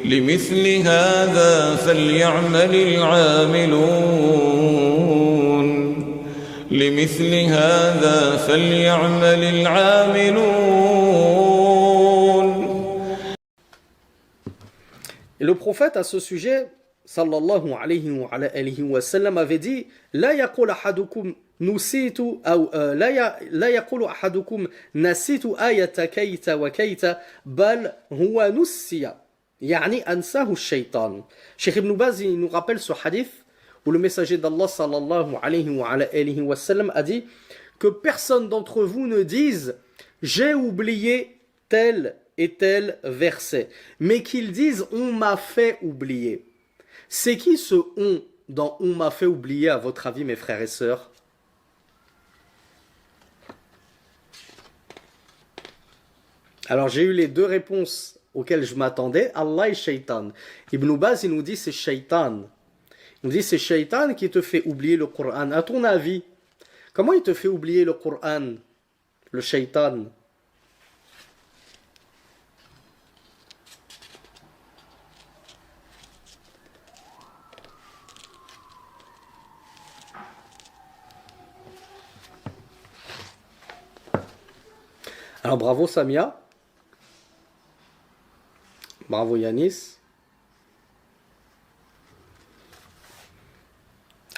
لمثل هذا فليعمل العاملون لمثل هذا فليعمل العاملون. Et le prophète à ce sujet, sallallahu alayhi wa sallam, avait dit لا يقول أحدكم نسيت أو لا يقول أحدكم نسيت آية كيت وكيت بل هو نسي يعني أنساه الشيطان. Cheikh Ibn Baz il nous rappelle ce hadith où le messager d'Allah sallallahu alayhi wa sallam a dit que personne d'entre vous ne dise j'ai oublié tel et tel verset, mais qu'ils disent on m'a fait oublier. C'est qui ce on dans on m'a fait oublier à votre avis, mes frères et sœurs? Alors j'ai eu les deux réponses auxquelles je m'attendais, Allah et Shaitan. Ibn Baz il nous dit c'est Shaitan. Il nous dit c'est Shaitan qui te fait oublier le Coran. À ton avis, comment il te fait oublier le Coran, le Shaitan? Alors bravo Samia. Bravo Yanis.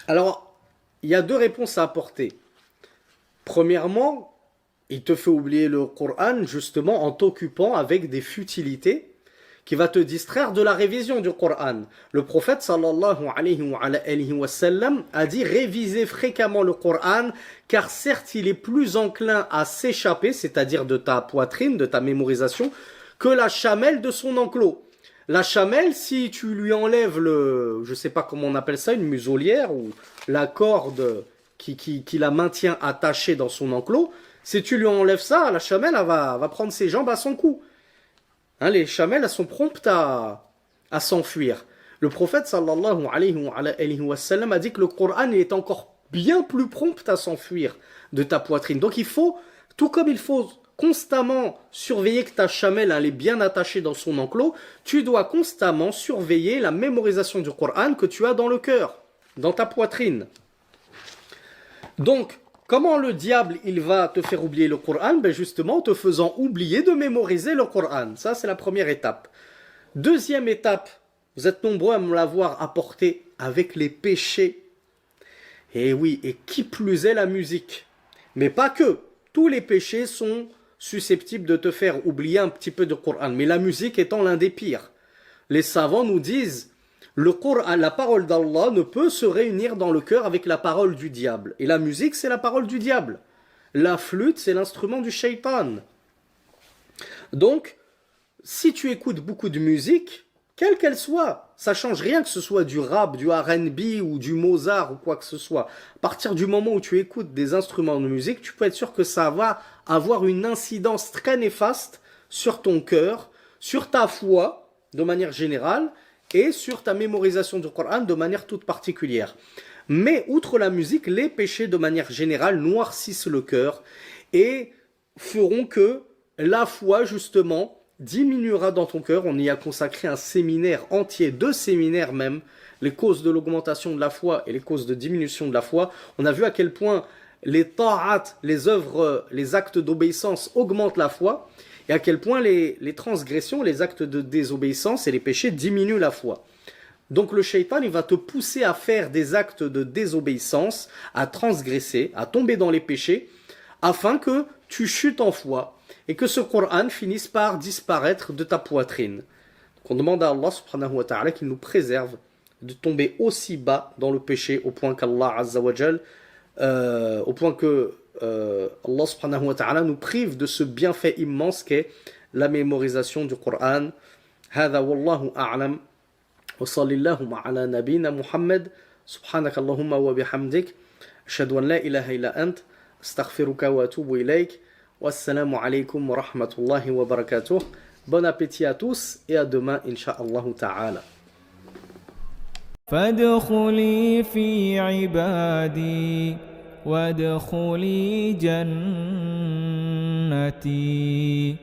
Alors, il y a deux réponses à apporter. Premièrement, il te fait oublier le Coran justement en t'occupant avec des futilités qui va te distraire de la révision du Coran. Le prophète sallallahu alayhi wa sallam a dit révisez fréquemment le Coran car certes il est plus enclin à s'échapper, c'est-à-dire de ta poitrine, de ta mémorisation, que la chamelle de son enclos. La chamelle, si tu lui enlèves le, je sais pas comment on appelle ça, une muselière ou la corde qui la maintient attachée dans son enclos, si tu lui enlèves ça, la chamelle elle va prendre ses jambes à son cou. Hein, les chamelles elles sont promptes à s'enfuir. Le prophète sallallahu alayhi wa sallam a dit que le Coran est encore bien plus prompt à s'enfuir de ta poitrine. Donc il faut, tout comme il faut constamment surveiller que ta chamelle elle est bien attachée dans son enclos, tu dois constamment surveiller la mémorisation du Coran que tu as dans le cœur, dans ta poitrine. Donc, comment le diable il va te faire oublier le Coran? Ben justement en te faisant oublier de mémoriser le Coran. Ça c'est la première étape. Deuxième étape, vous êtes nombreux à me l'avoir apporté avec les péchés. Et oui, et qui plus est la musique. Mais pas que. Tous les péchés sont susceptibles de te faire oublier un petit peu du Coran. Mais la musique étant l'un des pires. Les savants nous disent, le Coran, la parole d'Allah ne peut se réunir dans le cœur avec la parole du diable. Et la musique, c'est la parole du diable. La flûte, c'est l'instrument du shaitan. Donc, si tu écoutes beaucoup de musique, quelle qu'elle soit, ça change rien que ce soit du rap, du R&B ou du Mozart ou quoi que ce soit. À partir du moment où tu écoutes des instruments de musique, tu peux être sûr que ça va avoir une incidence très néfaste sur ton cœur, sur ta foi de manière générale et sur ta mémorisation du Coran de manière toute particulière. Mais outre la musique, les péchés de manière générale noircissent le cœur et feront que la foi justement diminuera dans ton cœur. On y a consacré un séminaire entier, 2 séminaires même, les causes de l'augmentation de la foi et les causes de diminution de la foi. On a vu à quel point les ta'at, les œuvres, les actes d'obéissance augmentent la foi et à quel point les transgressions, les actes de désobéissance et les péchés diminuent la foi. Donc le shaitan, il va te pousser à faire des actes de désobéissance, à transgresser, à tomber dans les péchés, afin que tu chutes en foi et que ce Coran finisse par disparaître de ta poitrine. Donc on demande à Allah subhanahu wa ta'ala qu'il nous préserve de tomber aussi bas dans le péché au point qu'Allah azza wa jal, au point que Allah subhanahu wa ta'ala nous prive de ce bienfait immense qu'est la mémorisation du Coran. هذا والله أعلم وصلى اللهم على نبينا محمد سبحانك اللهم وبحمدك أشهد أن لا إله إلا أنت أستغفرك وأتوب إليك والسلام عليكم ورحمة الله وبركاته. Bon appétit à tous et à demain incha'Allah ta'ala. فادخلي في عبادي وادخلي جنتي